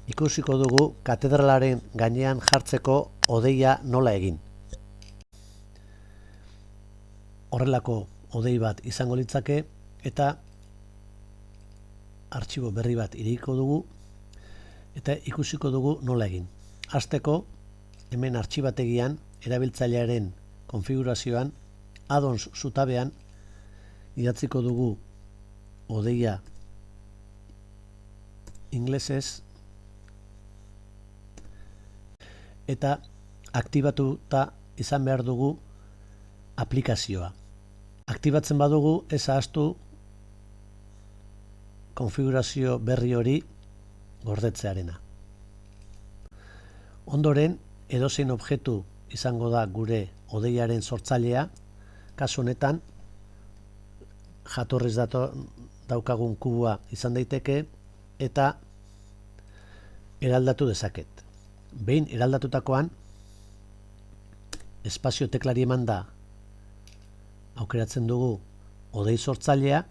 Ikusiko dugu katedralaren gainean jartzeko hodeia nola egin. Horrelako hodei bat izango litzake eta artxibo berri bat irekiko dugu eta ikusiko dugu nola egin. Hasteko, hemen artxibategian erabiltzailearen konfigurazioan add-ons zutabean idatziko dugu hodeia ingelesez eta aktibatuta izan behar dugu aplikazioa. Aktibatzen badugu ez ahaztu konfigurazio berri hori gordetzearena. Ondoren, edozein objektu izango da gure hodeiaren sortzailea, kasu honetan jatorriz daukagun kubua izan daiteke eta eraldatu dezaket. Behin eraldatutakoan, espazio teklari emanda aukeratzen dugu hodei sortzailea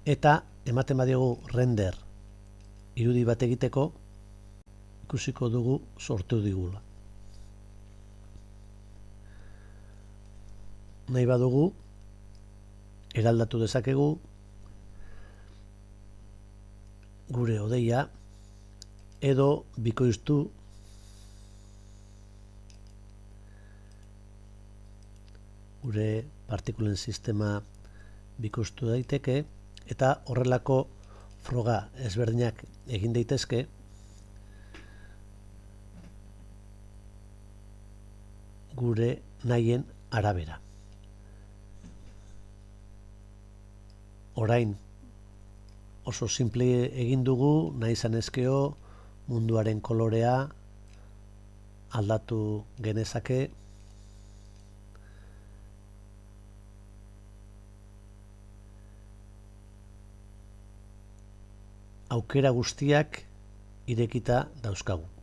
eta ematen badiogu render irudi bat egiteko ikusiko dugu sortu digula. Nahi badugu eraldatu dezakegu gure hodeia edo bikoiztu gure partikulen sistema bikoiztu daiteke eta horrelako froga ezberdinak egin daitezke gure nahien arabera. Orain oso simple egin dugu, nahi izan ezkeo munduaren kolorea aldatu genezake. Aukera guztiak irekita dauzkagu.